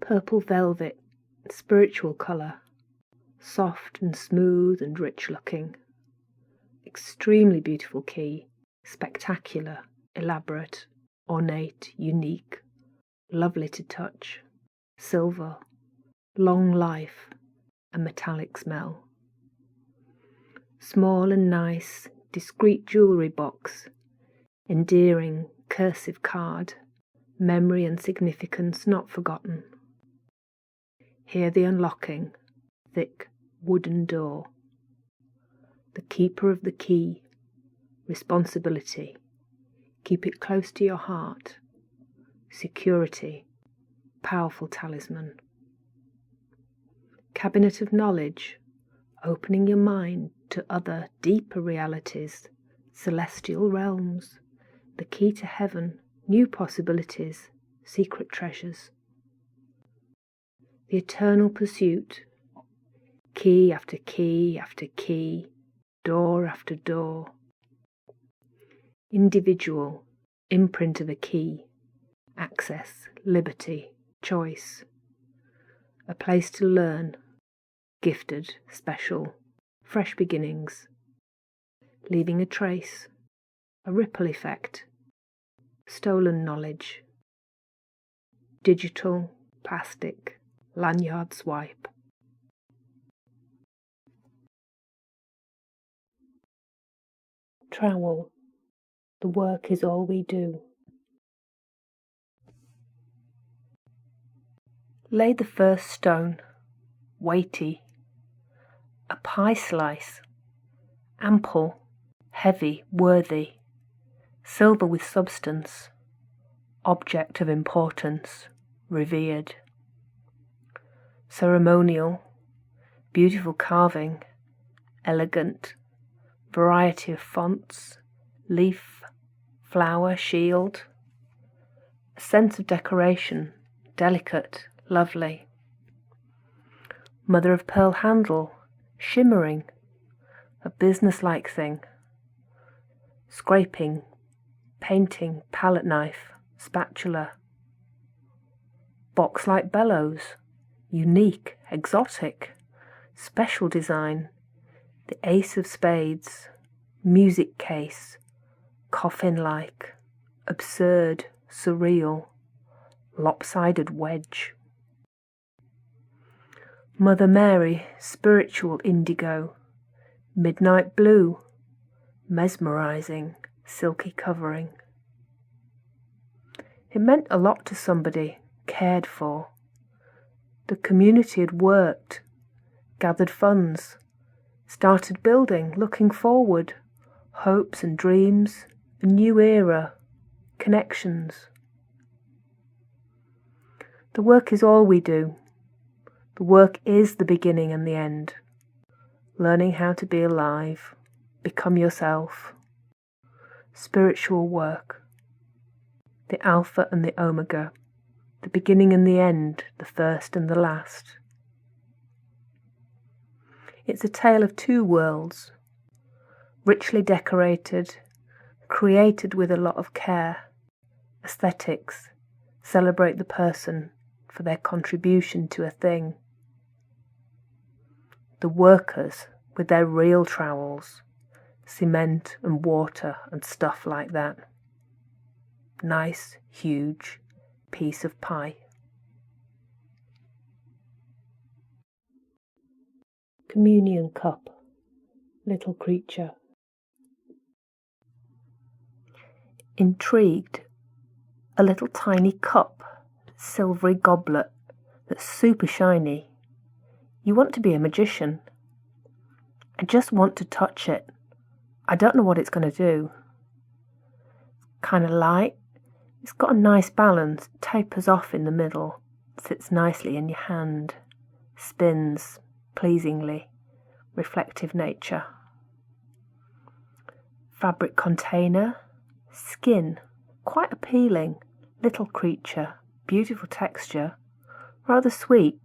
Purple velvet, spiritual colour, soft and smooth and rich looking. Extremely beautiful key, spectacular, elaborate, ornate, unique, lovely to touch, silver, long life, a metallic smell. Small and nice, discreet jewellery box, endearing, cursive card, memory and significance not forgotten. Hear the unlocking, thick wooden door. The keeper of the key, responsibility. Keep it close to your heart. Security, powerful talisman. Cabinet of knowledge, opening your mind to other, deeper realities, celestial realms, the key to heaven, new possibilities, secret treasures. The eternal pursuit, key after key after key, door after door. Individual, imprint of a key, access, liberty, choice. A place to learn, gifted, special, fresh beginnings. Leaving a trace, a ripple effect, stolen knowledge. Digital, plastic, lanyard swipe. Trowel, the work is all we do. Lay the first stone, weighty, a pie slice, ample, heavy, worthy, silver with substance, object of importance, revered. Ceremonial, beautiful carving, elegant, variety of fonts, leaf, flower, shield. A sense of decoration, delicate, lovely. Mother of pearl handle, shimmering, a business-like thing. Scraping, painting, palette knife, spatula. Box-like bellows, unique, exotic, special design. The ace of spades, music case, coffin-like, absurd, surreal, lopsided wedge. Mother Mary, spiritual indigo, midnight blue, mesmerizing, silky covering. It meant a lot to somebody, cared for. The community had worked, gathered funds, started building, looking forward, hopes and dreams, a new era, connections. The work is all we do. The work is the beginning and the end. Learning how to be alive, become yourself. Spiritual work. The Alpha and the Omega, the beginning and the end, the first and the last. It's a tale of two worlds, richly decorated, created with a lot of care. Aesthetics, celebrate the person for their contribution to a thing. The workers with their real trowels, cement and water and stuff like that. Nice, huge piece of pie. Communion cup, little creature. Intrigued, a little tiny cup, silvery goblet that's super shiny. You want to be a magician. I just want to touch it. I don't know what it's going to do. Kind of light. It's got a nice balance, tapers off in the middle, sits nicely in your hand, spins pleasingly, reflective nature. Fabric container, skin, quite appealing, little creature, beautiful texture, rather sweet.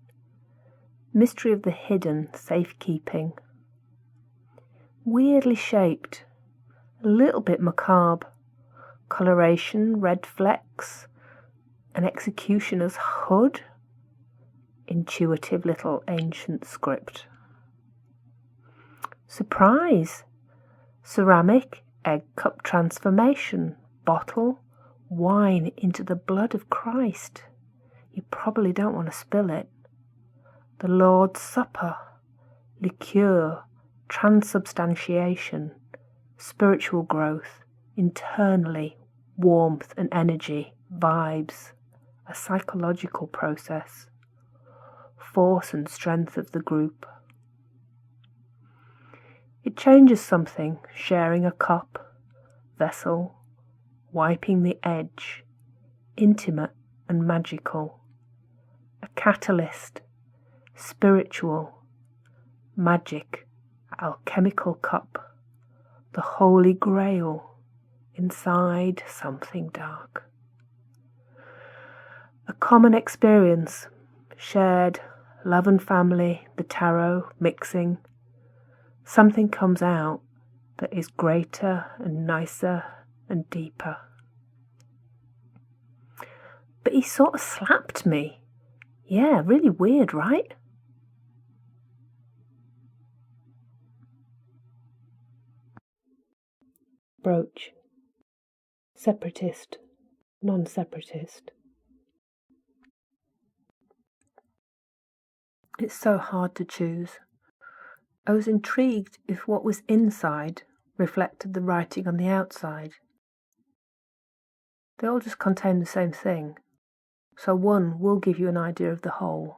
Mystery of the hidden, safekeeping. Weirdly shaped, a little bit macabre. Coloration, red flecks, an executioner's hood. intuitive little ancient script. Surprise! Ceramic egg cup transformation, bottle, wine into the blood of Christ. You probably don't want to spill it. The Lord's Supper, liqueur, transubstantiation, spiritual growth, internally, warmth and energy, vibes, a psychological process, force and strength of the group. It changes something, sharing a cup, vessel, wiping the edge, intimate and magical, a catalyst, spiritual, magic, alchemical cup, the holy grail, inside something dark. A common experience, shared, love and family, the tarot, mixing. Something comes out that is greater and nicer and deeper. But he sort of slapped me. Yeah, really weird, right? Brooch. Separatist, non-separatist. It's so hard to choose. I was intrigued if what was inside reflected the writing on the outside. They all just contain the same thing, so one will give you an idea of the whole.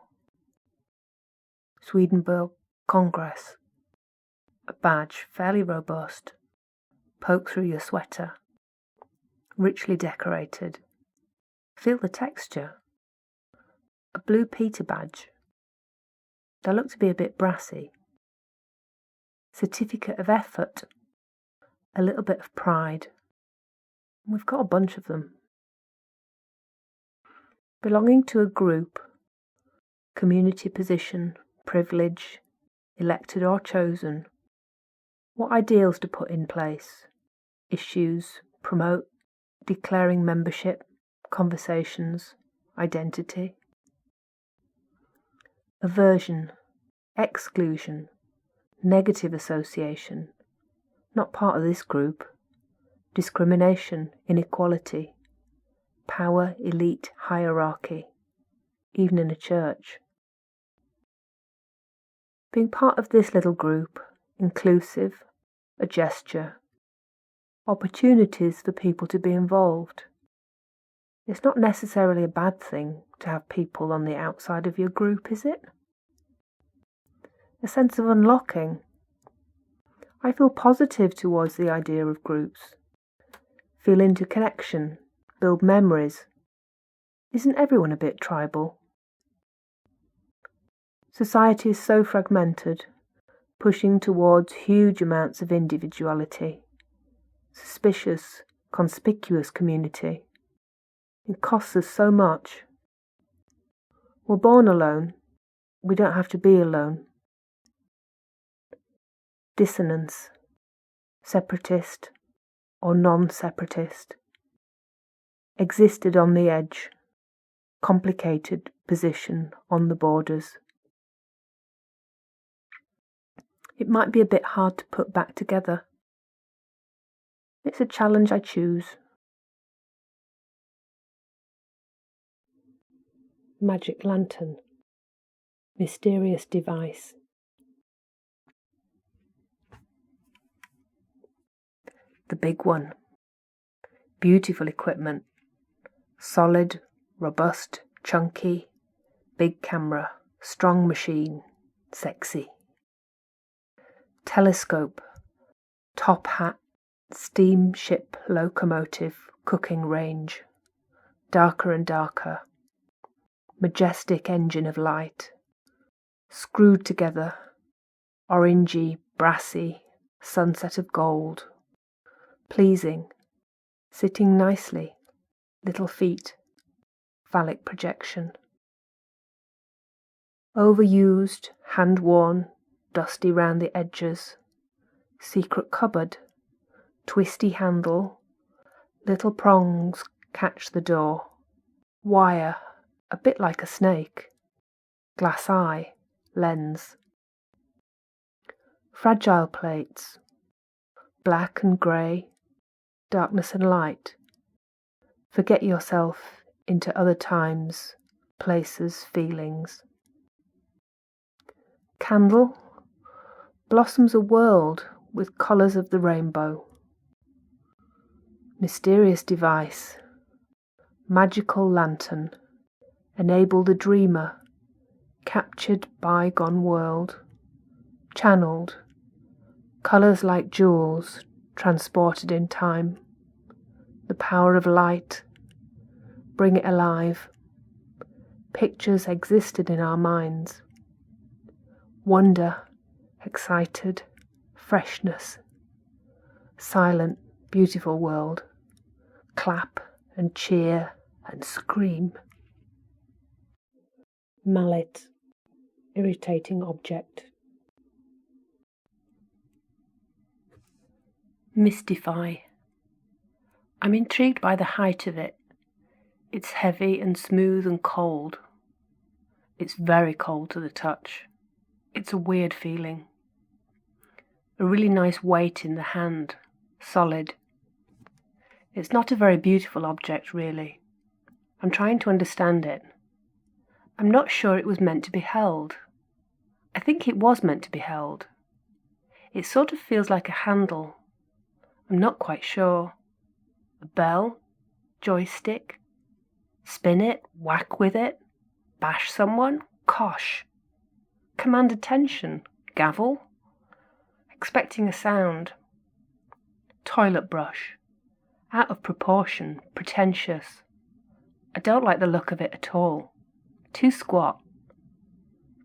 Swedenborg Congress. A badge, fairly robust. Poke through your sweater. Richly decorated. Feel the texture. A blue Peter badge. They look to be a bit brassy. Certificate of effort. A little bit of pride. We've got a bunch of them. Belonging to a group. Community position, privilege, elected or chosen. What ideals to put in place. Issues, promote, declaring membership, conversations, identity. Aversion, exclusion, negative association, not part of this group. Discrimination, inequality, power, elite, hierarchy, even in a church. Being part of this little group, inclusive, a gesture, opportunities for people to be involved. It's not necessarily a bad thing to have people on the outside of your group, is it? A sense of unlocking. I feel positive towards the idea of groups. Feel into connection, build memories. Isn't everyone a bit tribal? Society is so fragmented, pushing towards huge amounts of individuality. Suspicious, conspicuous community. It costs us so much. We're born alone. We don't have to be alone. Dissonance. Separatist or non-separatist. Existed on the edge. Complicated position on the borders. It might be a bit hard to put back together. It's a challenge I choose. Magic lantern. Mysterious device. The big one. Beautiful equipment. Solid, robust, chunky, big camera, strong machine, sexy. Telescope, top hat, steamship locomotive, cooking range. Darker and darker. Majestic engine of light. Screwed together. Orangey, brassy, sunset of gold. Pleasing. Sitting nicely. Little feet. Phallic projection. Overused, hand-worn, dusty round the edges. Secret cupboard. Twisty handle. Little prongs catch the door. Wire, a bit like a snake. glass eye, lens. Fragile plates, black and grey, darkness and light. Forget yourself into other times, places, feelings. Candle blossoms a world with colours of the rainbow. Mysterious device, magical lantern, enable the dreamer, captured bygone world, channeled, colours like jewels, transported in time. The power of light, bring it alive. Pictures existed in our minds. Wonder, excited, freshness. Silent, beautiful world. Clap and cheer and scream. Mallet, irritating object. Mystify. I'm intrigued by the height of it. It's heavy and smooth and cold. It's very cold to the touch. It's a weird feeling. A really nice weight in the hand, solid. It's not a very beautiful object, really. I'm trying to understand it. I'm not sure it was meant to be held. I think it was meant to be held. It sort of feels like a handle. I'm not quite sure. A bell? Joystick? Spin it? Whack with it? Bash someone? Kosh. Command attention? Gavel? Expecting a sound. Toilet brush. Out of proportion, pretentious. I don't like the look of it at all. Too squat.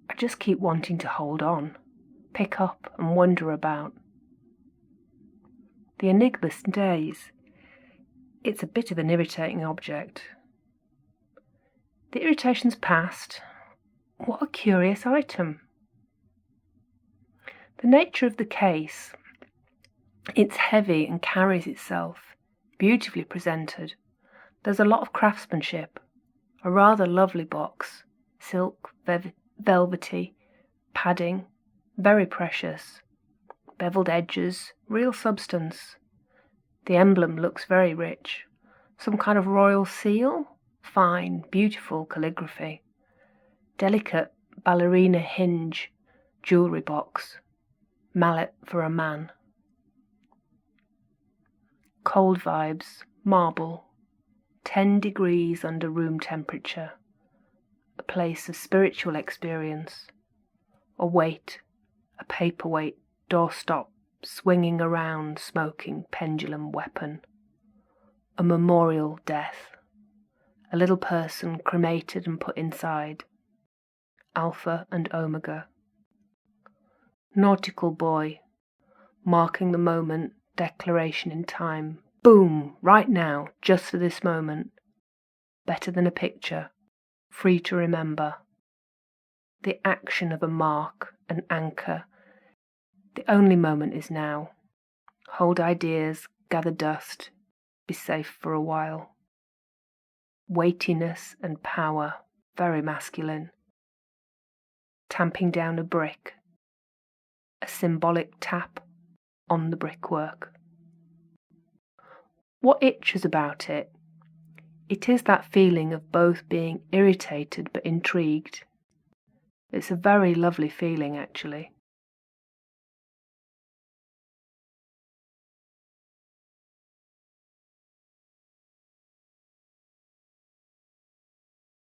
I just keep wanting to hold on, pick up and wonder about. The enigma stays. It's a bit of an irritating object. The irritation's past. What a curious item. The nature of the case. It's heavy and carries itself, beautifully presented. There's a lot of craftsmanship. A rather lovely box, silk, velvety, padding, very precious. Beveled edges, real substance. The emblem looks very rich. Some kind of royal seal? Fine, beautiful calligraphy. Delicate ballerina hinge, jewellery box. Mallet for a man. Cold vibes, marble. 10 degrees under room temperature. A place of spiritual experience. A weight, a paperweight, doorstop, swinging around, smoking pendulum weapon. A memorial death. A little person cremated and put inside. Alpha and Omega. Nautical boy, marking the moment, declaration in time. Boom, right now, just for this moment. Better than a picture, free to remember. The action of a mark, an anchor. The only moment is now. Hold ideas, gather dust, be safe for a while. Weightiness and power, very masculine. Tamping down a brick. A symbolic tap on the brickwork. What itches about it? It is that feeling of both being irritated but intrigued. It's a very lovely feeling, actually.